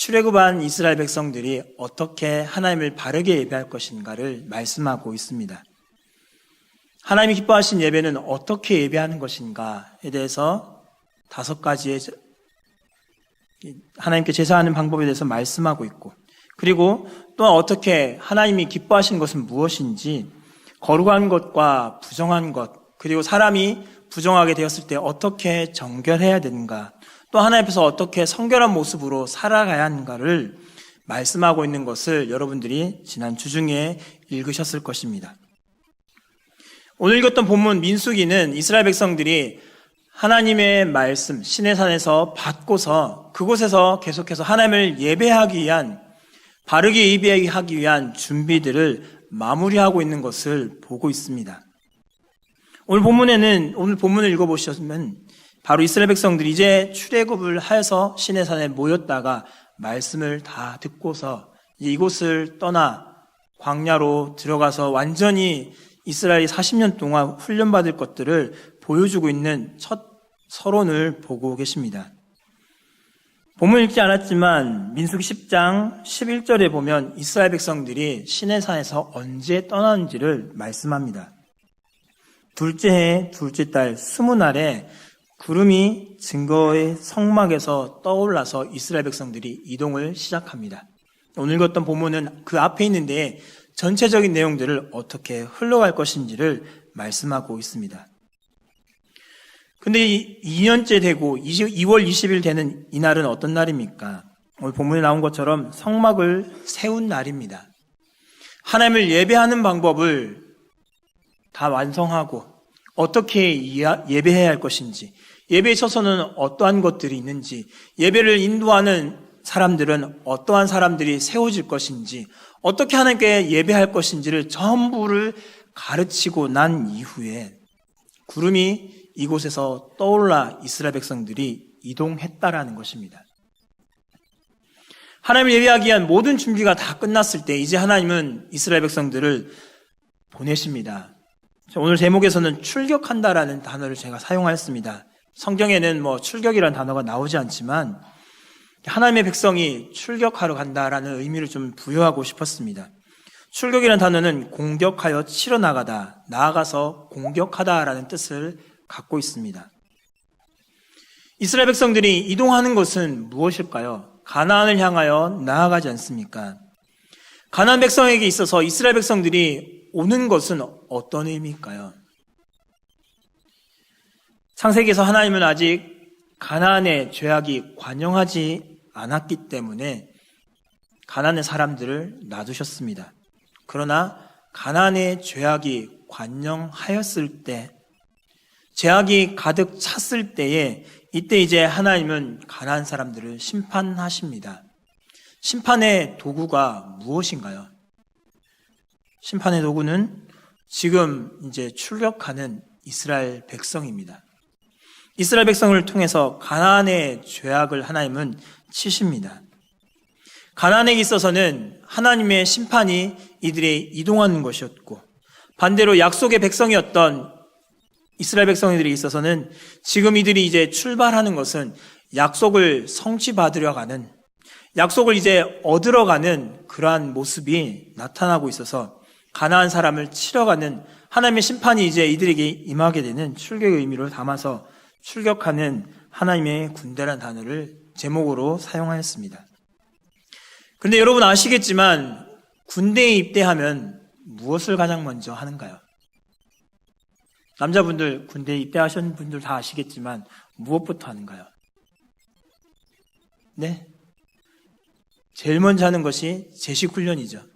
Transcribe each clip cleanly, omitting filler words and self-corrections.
출애굽한 이스라엘 백성들이 어떻게 하나님을 바르게 예배할 것인가를 말씀하고 있습니다. 하나님이 기뻐하신 예배는 어떻게 예배하는 것인가에 대해서 5가지의 하나님께 제사하는 방법에 대해서 말씀하고 있고, 그리고 또한 어떻게 하나님이 기뻐하시는 것은 무엇인지, 거룩한 것과 부정한 것, 그리고 사람이 부정하게 되었을 때 어떻게 정결해야 되는가, 또 하나님 앞에서 어떻게 성결한 모습으로 살아가야 하는가를 말씀하고 있는 것을 여러분들이 지난 주중에 읽으셨을 것입니다. 오늘 읽었던 본문 민수기는 이스라엘 백성들이 하나님의 말씀 시내산에서 받고서 그곳에서 계속해서 하나님을 예배하기 위한, 바르게 예배하기 위한 준비들을 마무리하고 있는 것을 보고 있습니다. 오늘 본문을 읽어보시면 바로 이스라엘 백성들이 이제 출애굽을 하여서 시내산에 모였다가 말씀을 다 듣고서 이곳을 떠나 광야로 들어가서 완전히 이스라엘이 40년 동안 훈련받을 것들을 보여주고 있는 첫 서론을 보고 계십니다. 본문 읽지 않았지만 민수기 10장 11절에 보면 이스라엘 백성들이 시내산에서 언제 떠나는지를 말씀합니다. 둘째 해 둘째 달 20날에 구름이 증거의 성막에서 떠올라서 이스라엘 백성들이 이동을 시작합니다. 오늘 읽었던 본문은 그 앞에 있는데 전체적인 내용들을 어떻게 흘러갈 것인지를 말씀하고 있습니다. 근데 2년째 되고 2월 20일 되는 이날은 어떤 날입니까? 오늘 본문에 나온 것처럼 성막을 세운 날입니다. 하나님을 예배하는 방법을 다 완성하고 어떻게 예배해야 할 것인지, 예배에 있어서는 어떠한 것들이 있는지, 예배를 인도하는 사람들은 어떠한 사람들이 세워질 것인지, 어떻게 하나님께 예배할 것인지를 전부를 가르치고 난 이후에 구름이 이곳에서 떠올라 이스라엘 백성들이 이동했다라는 것입니다. 하나님을 예배하기 위한 모든 준비가 다 끝났을 때 이제 하나님은 이스라엘 백성들을 보내십니다. 오늘 제목에서는 출격한다라는 단어를 제가 사용하였습니다. 성경에는 출격이라는 단어가 나오지 않지만 하나님의 백성이 출격하러 간다라는 의미를 좀 부여하고 싶었습니다. 출격이라는 단어는 공격하여 치러 나가다, 나아가서 공격하다라는 뜻을 갖고 있습니다. 이스라엘 백성들이 이동하는 것은 무엇일까요? 가나안을 향하여 나아가지 않습니까? 가나안 백성에게 있어서 이스라엘 백성들이 오는 것은 어떤 의미일까요? 창세기에서 하나님은 아직 가나안의 죄악이 관영하지 않았기 때문에 가나안의 사람들을 놔두셨습니다. 그러나 가나안의 죄악이 관영하였을 때, 죄악이 가득 찼을 때에 이때 이제 하나님은 가나안 사람들을 심판하십니다. 심판의 도구가 무엇인가요? 심판의 도구는 지금 이제 출격하는 이스라엘 백성입니다. 이스라엘 백성을 통해서 가나안의 죄악을 하나님은 치십니다. 가나안에 있어서는 하나님의 심판이 이들의 이동하는 것이었고, 반대로 약속의 백성이었던 이스라엘 백성들이 있어서는 지금 이들이 이제 출발하는 것은 약속을 성취받으려 가는, 약속을 이제 얻으러 가는 그러한 모습이 나타나고 있어서 가나안 사람을 치러 가는 하나님의 심판이 이제 이들에게 임하게 되는 출격의 의미를 담아서 출격하는 하나님의 군대라는 단어를 제목으로 사용하였습니다. 그런데 여러분 아시겠지만 군대에 입대하면 무엇을 가장 먼저 하는가요? 남자분들 군대에 입대하신 분들 다 아시겠지만 무엇부터 하는가요? 네? 제일 먼저 하는 것이 제식훈련이죠.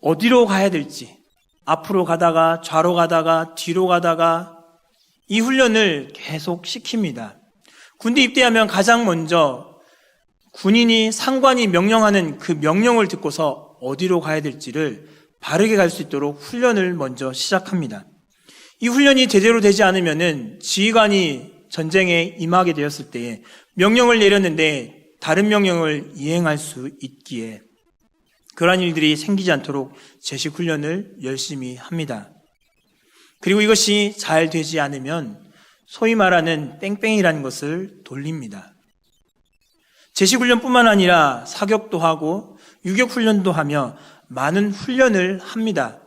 어디로 가야 될지, 앞으로 가다가 좌로 가다가 뒤로 가다가 이 훈련을 계속 시킵니다. 군대 입대하면 가장 먼저 군인이 상관이 명령하는 그 명령을 듣고서 어디로 가야 될지를 바르게 갈 수 있도록 훈련을 먼저 시작합니다. 이 훈련이 제대로 되지 않으면은 지휘관이 전쟁에 임하게 되었을 때에 명령을 내렸는데 다른 명령을 이행할 수 있기에 그러한 일들이 생기지 않도록 제식 훈련을 열심히 합니다. 그리고 이것이 잘 되지 않으면 소위 말하는 뺑뺑이라는 것을 돌립니다. 제식훈련뿐만 아니라 사격도 하고 유격훈련도 하며 많은 훈련을 합니다.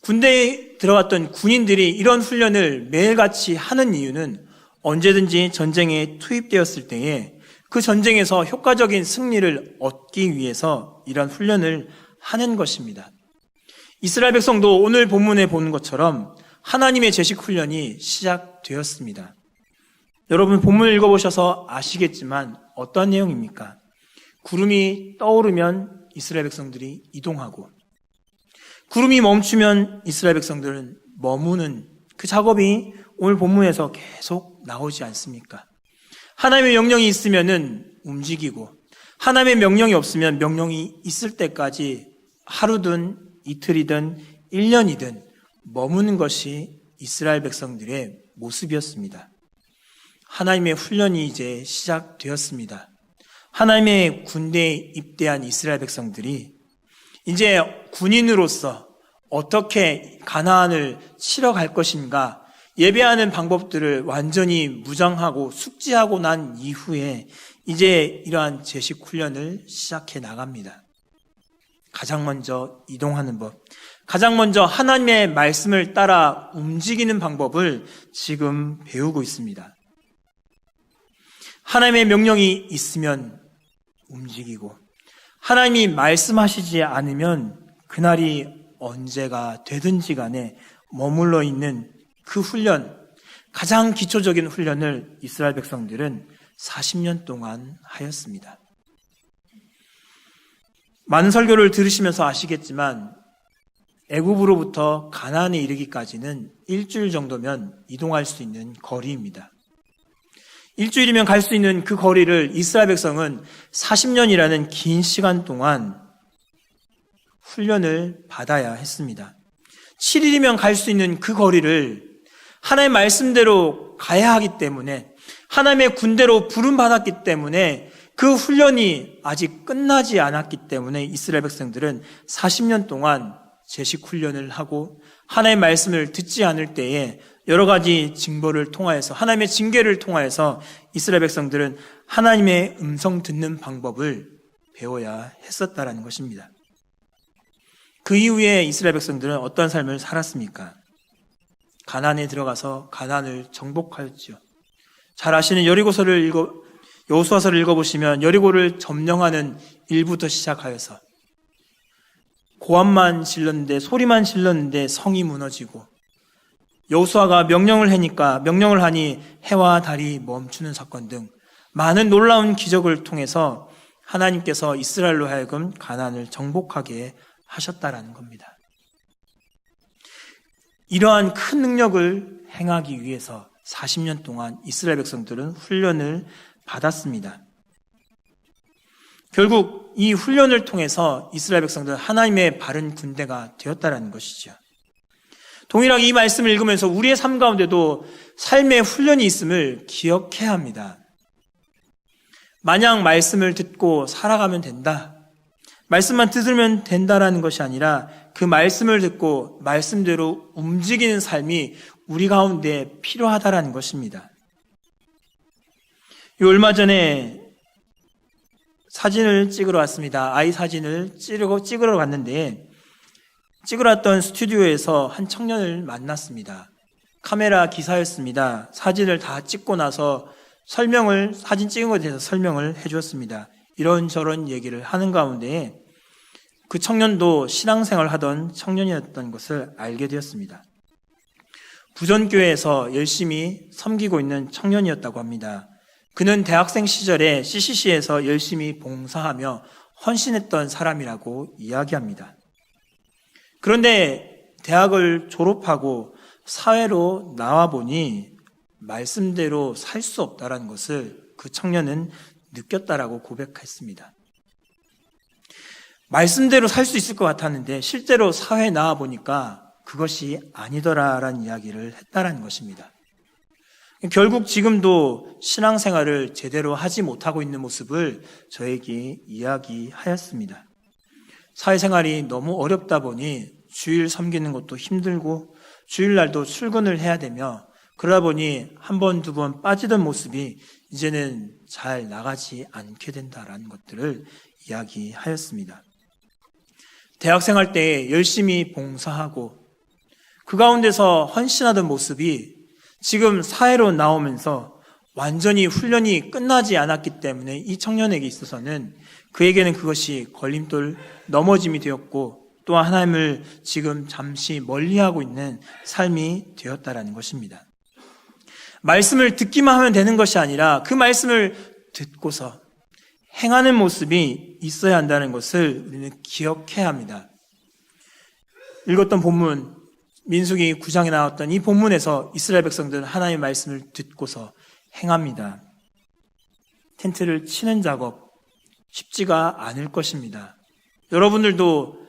군대에 들어갔던 군인들이 이런 훈련을 매일같이 하는 이유는 언제든지 전쟁에 투입되었을 때에 그 전쟁에서 효과적인 승리를 얻기 위해서 이런 훈련을 하는 것입니다. 이스라엘 백성도 오늘 본문에 보는 것처럼 하나님의 제식 훈련이 시작되었습니다. 여러분 본문을 읽어보셔서 아시겠지만 어떤 내용입니까? 구름이 떠오르면 이스라엘 백성들이 이동하고 구름이 멈추면 이스라엘 백성들은 머무는 그 작업이 오늘 본문에서 계속 나오지 않습니까? 하나님의 명령이 있으면은 움직이고 하나님의 명령이 없으면 명령이 있을 때까지 하루든 이틀이든 1년이든 머무는 것이 이스라엘 백성들의 모습이었습니다. 하나님의 훈련이 이제 시작되었습니다. 하나님의 군대에 입대한 이스라엘 백성들이 이제 군인으로서 어떻게 가나안을 치러 갈 것인가 예배하는 방법들을 완전히 무장하고 숙지하고 난 이후에 이제 이러한 제식 훈련을 시작해 나갑니다. 가장 먼저 이동하는 법, 가장 먼저 하나님의 말씀을 따라 움직이는 방법을 지금 배우고 있습니다. 하나님의 명령이 있으면 움직이고 하나님이 말씀하시지 않으면 그날이 언제가 되든지 간에 머물러 있는 그 훈련, 가장 기초적인 훈련을 이스라엘 백성들은 40년 동안 하였습니다. 많은 설교를 들으시면서 아시겠지만 애굽으로부터 가나안에 이르기까지는 일주일 정도면 이동할 수 있는 거리입니다. 일주일이면 갈 수 있는 그 거리를 이스라엘 백성은 40년이라는 긴 시간 동안 훈련을 받아야 했습니다. 7일이면 갈 수 있는 그 거리를 하나님의 말씀대로 가야 하기 때문에 하나님의 군대로 부름받았기 때문에 그 훈련이 아직 끝나지 않았기 때문에 이스라엘 백성들은 40년 동안 제식 훈련을 하고 하나님의 말씀을 듣지 않을 때에 여러 가지 징벌을 통하여서 하나님의 징계를 통하여서 이스라엘 백성들은 하나님의 음성 듣는 방법을 배워야 했었다라는 것입니다. 그 이후에 이스라엘 백성들은 어떤 삶을 살았습니까? 가나안에 들어가서 가나안을 정복하였지요. 잘 아시는 여호수아서를 읽어보시면 여리고를 점령하는 일부터 시작하여서 고함만 질렀는데 소리만 질렀는데 성이 무너지고 여호수아가 명령을 하니 해와 달이 멈추는 사건 등 많은 놀라운 기적을 통해서 하나님께서 이스라엘로 하여금 가나안을 정복하게 하셨다라는 겁니다. 이러한 큰 능력을 행하기 위해서 40년 동안 이스라엘 백성들은 훈련을 받았습니다. 결국 이 훈련을 통해서 이스라엘 백성들은 하나님의 바른 군대가 되었다라는 것이죠. 동일하게 이 말씀을 읽으면서 우리의 삶 가운데도 삶의 훈련이 있음을 기억해야 합니다. 마냥 말씀을 듣고 살아가면 된다. 말씀만 들으면 된다라는 것이 아니라 그 말씀을 듣고 말씀대로 움직이는 삶이 우리 가운데 필요하다라는 것입니다. 얼마 전에 사진을 찍으러 왔습니다. 아이 사진을 찍으러 갔는데 찍으러 왔던 스튜디오에서 한 청년을 만났습니다. 카메라 기사였습니다. 사진을 다 찍고 나서 사진 찍은 것에 대해서 설명을 해주었습니다. 이런저런 얘기를 하는 가운데 그 청년도 신앙생활을 하던 청년이었던 것을 알게 되었습니다. 부전교회에서 열심히 섬기고 있는 청년이었다고 합니다. 그는 대학생 시절에 CCC에서 열심히 봉사하며 헌신했던 사람이라고 이야기합니다. 그런데 대학을 졸업하고 사회로 나와 보니 말씀대로 살 수 없다는 것을 그 청년은 느꼈다라고 고백했습니다. 말씀대로 살 수 있을 것 같았는데 실제로 사회에 나와 보니까 그것이 아니더라라는 이야기를 했다라는 것입니다. 결국 지금도 신앙생활을 제대로 하지 못하고 있는 모습을 저에게 이야기하였습니다. 사회생활이 너무 어렵다 보니 주일 섬기는 것도 힘들고 주일날도 출근을 해야 되며 그러다 보니 한 번, 두 번 빠지던 모습이 이제는 잘 나가지 않게 된다라는 것들을 이야기하였습니다. 대학생활 때 열심히 봉사하고 그 가운데서 헌신하던 모습이 지금 사회로 나오면서 완전히 훈련이 끝나지 않았기 때문에 이 청년에게 있어서는 그에게는 그것이 걸림돌, 넘어짐이 되었고 또한 하나님을 지금 잠시 멀리하고 있는 삶이 되었다라는 것입니다. 말씀을 듣기만 하면 되는 것이 아니라 그 말씀을 듣고서 행하는 모습이 있어야 한다는 것을 우리는 기억해야 합니다. 읽었던 본문 민수기 9장에 나왔던 이 본문에서 이스라엘 백성들은 하나님의 말씀을 듣고서 행합니다. 텐트를 치는 작업 쉽지가 않을 것입니다. 여러분들도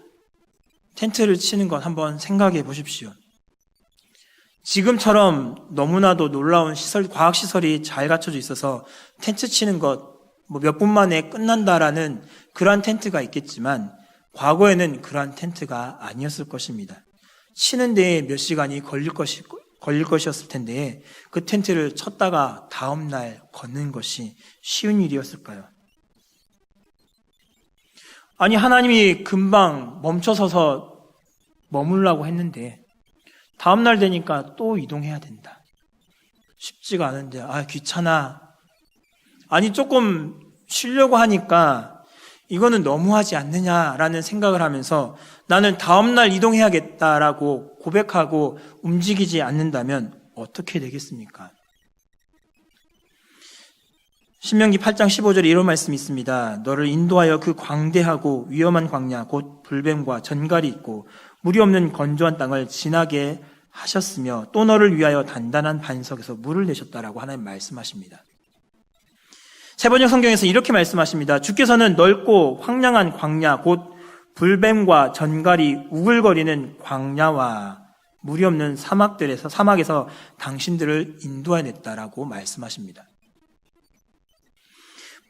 텐트를 치는 것 한번 생각해 보십시오. 지금처럼 너무나도 놀라운 과학시설이 잘 갖춰져 있어서 텐트 치는 것 몇 분 만에 끝난다라는 그러한 텐트가 있겠지만 과거에는 그러한 텐트가 아니었을 것입니다. 치는 데에 몇 시간이 걸릴 것이었을 텐데 그 텐트를 쳤다가 다음 날 걷는 것이 쉬운 일이었을까요? 아니 하나님이 금방 멈춰서서 머물라고 했는데 다음 날 되니까 또 이동해야 된다. 쉽지가 않은데 귀찮아. 아니 조금 쉬려고 하니까 이거는 너무하지 않느냐라는 생각을 하면서 나는 다음 날 이동해야겠다라고 고백하고 움직이지 않는다면 어떻게 되겠습니까? 신명기 8장 15절에 이런 말씀이 있습니다. 너를 인도하여 그 광대하고 위험한 광야 곧 불뱀과 전갈이 있고 물이 없는 건조한 땅을 지나게 하셨으며 또 너를 위하여 단단한 반석에서 물을 내셨다라고 하나님 말씀하십니다. 세번역 성경에서 이렇게 말씀하십니다. 주께서는 넓고 황량한 광야 곧 불뱀과 전갈이 우글거리는 광야와 물이 없는 사막에서 당신들을 인도해냈다라고 말씀하십니다.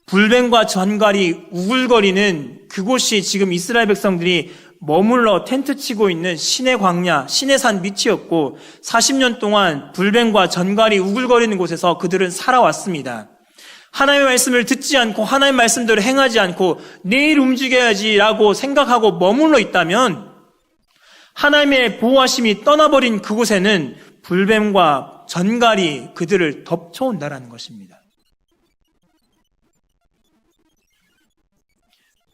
불뱀과 전갈이 우글거리는 그곳이 지금 이스라엘 백성들이 머물러 텐트 치고 있는 신의 광야, 신의 산 밑이었고 40년 동안 불뱀과 전갈이 우글거리는 곳에서 그들은 살아왔습니다. 하나님의 말씀을 듣지 않고 하나님의 말씀대로 행하지 않고 내일 움직여야지라고 생각하고 머물러 있다면 하나님의 보호하심이 떠나버린 그곳에는 불뱀과 전갈이 그들을 덮쳐온다라는 것입니다.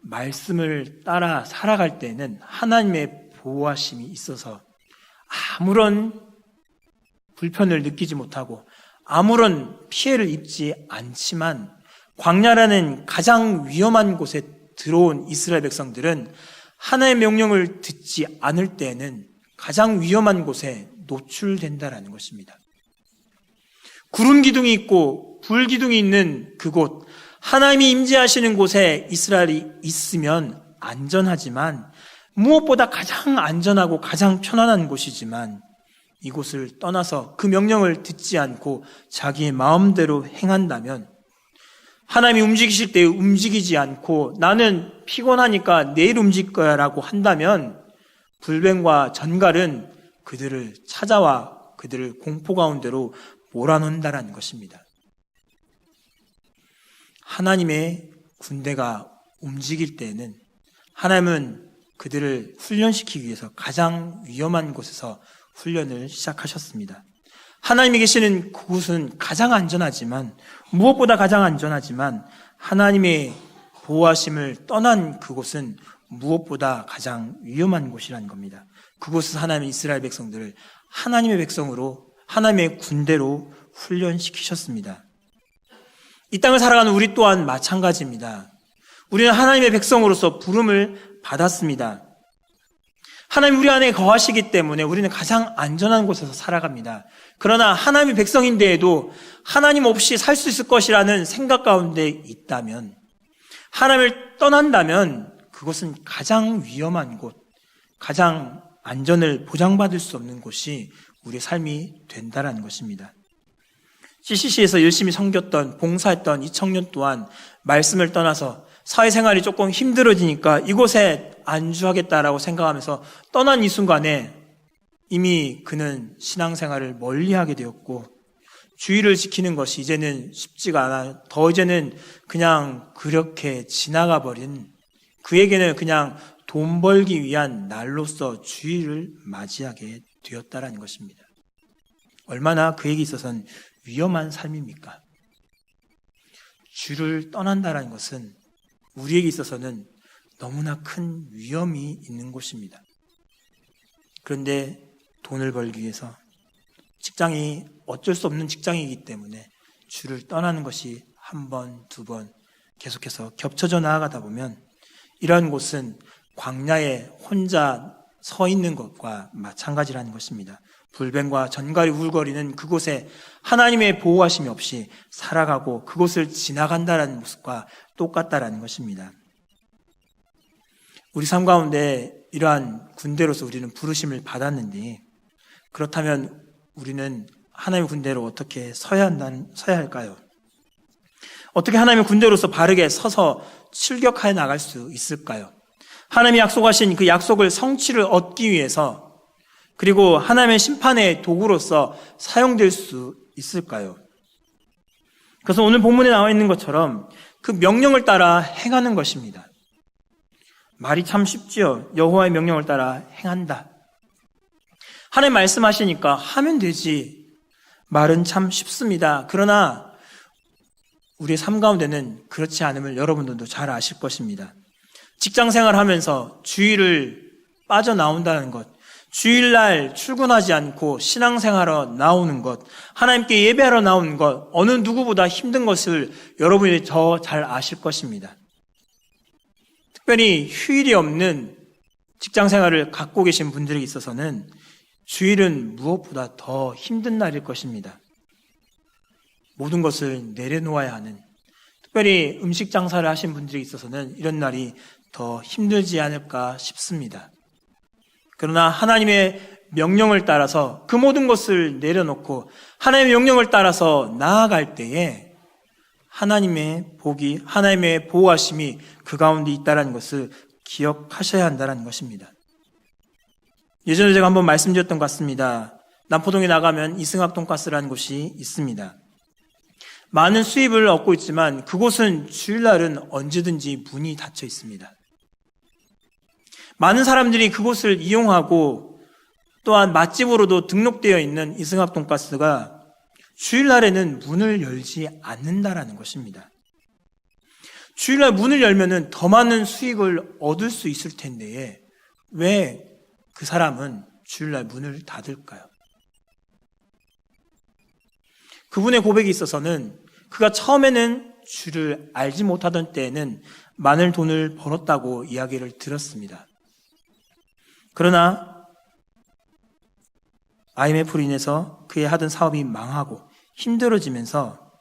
말씀을 따라 살아갈 때는 하나님의 보호하심이 있어서 아무런 불편을 느끼지 못하고 아무런 피해를 입지 않지만 광야라는 가장 위험한 곳에 들어온 이스라엘 백성들은 하나님의 명령을 듣지 않을 때에는 가장 위험한 곳에 노출된다라는 것입니다. 구름 기둥이 있고 불 기둥이 있는 그곳, 하나님이 임재하시는 곳에 이스라엘이 있으면 안전하지만 무엇보다 가장 안전하고 가장 편안한 곳이지만 이곳을 떠나서 그 명령을 듣지 않고 자기의 마음대로 행한다면 하나님이 움직이실 때 움직이지 않고 나는 피곤하니까 내일 움직일 거야 라고 한다면 불뱀과 전갈은 그들을 찾아와 그들을 공포 가운데로 몰아넣는다라는 것입니다. 하나님의 군대가 움직일 때에는 하나님은 그들을 훈련시키기 위해서 가장 위험한 곳에서 훈련을 시작하셨습니다. 하나님이 계시는 그곳은 가장 안전하지만 무엇보다 가장 안전하지만 하나님의 보호하심을 떠난 그곳은 무엇보다 가장 위험한 곳이라는 겁니다. 그곳은 하나님의 이스라엘 백성들을 하나님의 백성으로 하나님의 군대로 훈련시키셨습니다. 이 땅을 살아가는 우리 또한 마찬가지입니다. 우리는 하나님의 백성으로서 부름을 받았습니다. 하나님 우리 안에 거하시기 때문에 우리는 가장 안전한 곳에서 살아갑니다. 그러나 하나님의 백성인데에도 하나님 없이 살 수 있을 것이라는 생각 가운데 있다면, 하나님을 떠난다면 그것은 가장 위험한 곳, 가장 안전을 보장받을 수 없는 곳이 우리의 삶이 된다는 것입니다. CCC에서 열심히 섬겼던, 봉사했던 이 청년 또한 말씀을 떠나서 사회생활이 조금 힘들어지니까 이곳에 안주하겠다라고 생각하면서 떠난 이 순간에 이미 그는 신앙생활을 멀리하게 되었고 주의를 지키는 것이 이제는 쉽지가 않아. 더 이제는 그냥 그렇게 지나가 버린, 그에게는 그냥 돈 벌기 위한 날로서 주의를 맞이하게 되었다라는 것입니다. 얼마나 그에게 있어서는 위험한 삶입니까? 주를 떠난다라는 것은 우리에게 있어서는 너무나 큰 위험이 있는 곳입니다. 그런데 돈을 벌기 위해서, 직장이 어쩔 수 없는 직장이기 때문에 주를 떠나는 것이 한 번, 두 번 계속해서 겹쳐져 나아가다 보면 이러한 곳은 광야에 혼자 서 있는 것과 마찬가지라는 것입니다. 불뱀과 전갈이 울거리는 그곳에 하나님의 보호하심이 없이 살아가고 그곳을 지나간다라는 모습과 똑같다라는 것입니다. 우리 삶 가운데 이러한 군대로서 우리는 부르심을 받았는데, 그렇다면 우리는 하나님의 군대로 어떻게 서야 할까요? 어떻게 하나님의 군대로서 바르게 서서 출격하여 나갈 수 있을까요? 하나님이 약속하신 그 약속을 성취를 얻기 위해서, 그리고 하나님의 심판의 도구로서 사용될 수 있을까요? 그래서 오늘 본문에 나와 있는 것처럼 그 명령을 따라 행하는 것입니다. 말이 참 쉽지요. 여호와의 명령을 따라 행한다. 하나님 말씀하시니까 하면 되지. 말은 참 쉽습니다. 그러나 우리의 삶 가운데는 그렇지 않음을 여러분들도 잘 아실 것입니다. 직장 생활하면서 주일을 빠져나온다는 것, 주일날 출근하지 않고 신앙생활하러 나오는 것, 하나님께 예배하러 나오는 것, 어느 누구보다 힘든 것을 여러분이 더 잘 아실 것입니다. 특별히 휴일이 없는 직장생활을 갖고 계신 분들에게 있어서는 주일은 무엇보다 더 힘든 날일 것입니다. 모든 것을 내려놓아야 하는, 특별히 음식 장사를 하신 분들에게 있어서는 이런 날이 더 힘들지 않을까 싶습니다. 그러나 하나님의 명령을 따라서 그 모든 것을 내려놓고 하나님의 명령을 따라서 나아갈 때에 하나님의 복이, 하나님의 보호하심이 그 가운데 있다는 것을 기억하셔야 한다는 것입니다. 예전에 제가 한번 말씀드렸던 것 같습니다. 남포동에 나가면 이승학 돈가스라는 곳이 있습니다. 많은 수입을 얻고 있지만 그곳은 주일날은 언제든지 문이 닫혀 있습니다. 많은 사람들이 그곳을 이용하고 또한 맛집으로도 등록되어 있는 이승학 돈가스가 주일날에는 문을 열지 않는다라는 것입니다. 주일날 문을 열면은 더 많은 수익을 얻을 수 있을 텐데 왜 그 사람은 주일날 문을 닫을까요? 그분의 고백이 있어서는 그가 처음에는 주를 알지 못하던 때에는 많은 돈을 벌었다고 이야기를 들었습니다. 그러나 IMF로 인해서 그의 하던 사업이 망하고 힘들어지면서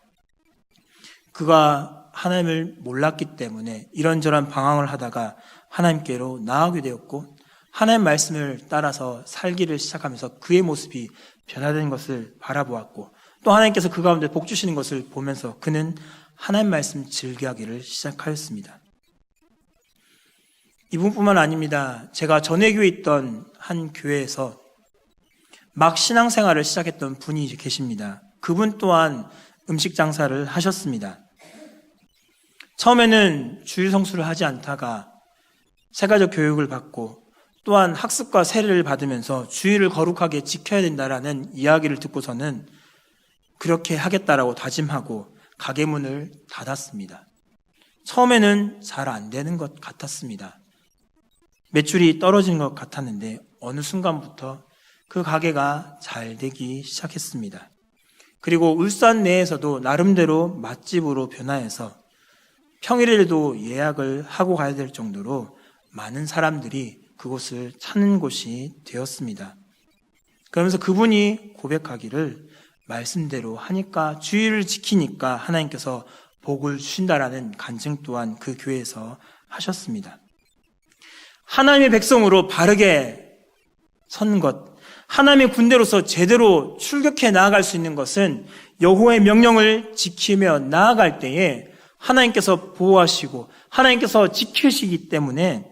그가 하나님을 몰랐기 때문에 이런저런 방황을 하다가 하나님께로 나아오게 되었고 하나님 말씀을 따라서 살기를 시작하면서 그의 모습이 변화된 것을 바라보았고 또 하나님께서 그 가운데 복 주시는 것을 보면서 그는 하나님 말씀 즐겨하기를 시작하였습니다. 이분뿐만 아닙니다. 제가 전에 교회에 있던 한 교회에서 막 신앙생활을 시작했던 분이 계십니다. 그분 또한 음식 장사를 하셨습니다. 처음에는 주일 성수를 하지 않다가 세가적 교육을 받고 또한 학습과 세례를 받으면서 주일을 거룩하게 지켜야 된다라는 이야기를 듣고서는 그렇게 하겠다라고 다짐하고 가게 문을 닫았습니다. 처음에는 잘 안 되는 것 같았습니다. 매출이 떨어진 것 같았는데 어느 순간부터 그 가게가 잘 되기 시작했습니다. 그리고 울산 내에서도 나름대로 맛집으로 변화해서 평일에도 예약을 하고 가야 될 정도로 많은 사람들이 그곳을 찾는 곳이 되었습니다. 그러면서 그분이 고백하기를 말씀대로 하니까 주의를 지키니까 하나님께서 복을 주신다라는 간증 또한 그 교회에서 하셨습니다. 하나님의 백성으로 바르게 선 것, 하나님의 군대로서 제대로 출격해 나아갈 수 있는 것은 여호와의 명령을 지키며 나아갈 때에 하나님께서 보호하시고 하나님께서 지키시기 때문에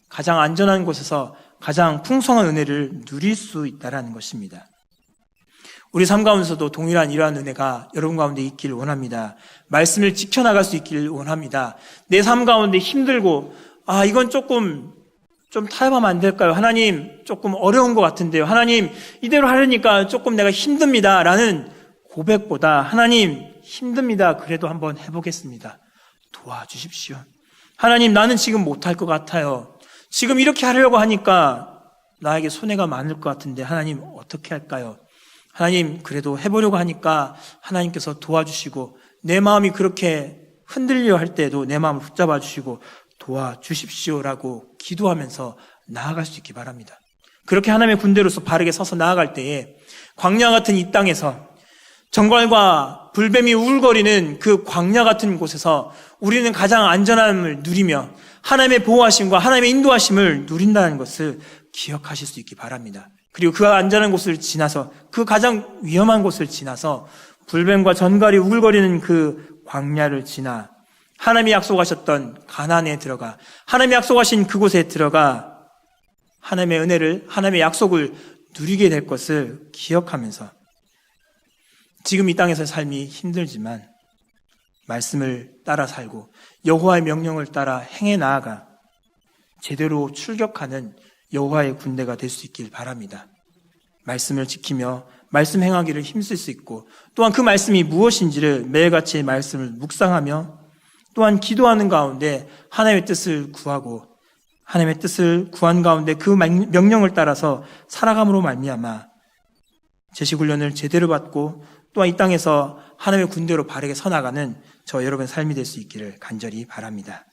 가장 안전한 곳에서 가장 풍성한 은혜를 누릴 수 있다는 것입니다. 우리 삶 가운데서도 동일한 이러한 은혜가 여러분 가운데 있기를 원합니다. 말씀을 지켜나갈 수 있기를 원합니다. 내 삶 가운데 힘들고 이건 조금 좀 타협하면 안 될까요? 하나님 조금 어려운 것 같은데요. 하나님 이대로 하려니까 조금 내가 힘듭니다 라는 고백보다 하나님 힘듭니다. 그래도 한번 해보겠습니다. 도와주십시오. 하나님 나는 지금 못할 것 같아요. 지금 이렇게 하려고 하니까 나에게 손해가 많을 것 같은데 하나님 어떻게 할까요? 하나님 그래도 해보려고 하니까 하나님께서 도와주시고 내 마음이 그렇게 흔들려 할 때도 내 마음을 붙잡아 주시고 도와주십시오라고 기도하면서 나아갈 수 있기 바랍니다. 그렇게 하나님의 군대로서 바르게 서서 나아갈 때에 광야 같은 이 땅에서 정갈과 불뱀이 우울거리는 그 광야 같은 곳에서 우리는 가장 안전함을 누리며 하나님의 보호하심과 하나님의 인도하심을 누린다는 것을 기억하실 수 있기 바랍니다. 그리고 그 안전한 곳을 지나서 그 가장 위험한 곳을 지나서 불뱀과 전갈이 우글거리는 그 광야를 지나 하나님이 약속하셨던 가나안에 들어가 하나님이 약속하신 그곳에 들어가 하나님의 은혜를 하나님의 약속을 누리게 될 것을 기억하면서 지금 이 땅에서의 삶이 힘들지만 말씀을 따라 살고 여호와의 명령을 따라 행해 나아가 제대로 출격하는 여호와의 군대가 될 수 있길 바랍니다. 말씀을 지키며 말씀 행하기를 힘쓸 수 있고 또한 그 말씀이 무엇인지를 매일같이 말씀을 묵상하며 또한 기도하는 가운데 하나님의 뜻을 구하고 하나님의 뜻을 구한 가운데 그 명령을 따라서 살아감으로 말미암아 제식훈련을 제대로 받고 또한 이 땅에서 하나님의 군대로 바르게 서나가는 저 여러분의 삶이 될 수 있기를 간절히 바랍니다.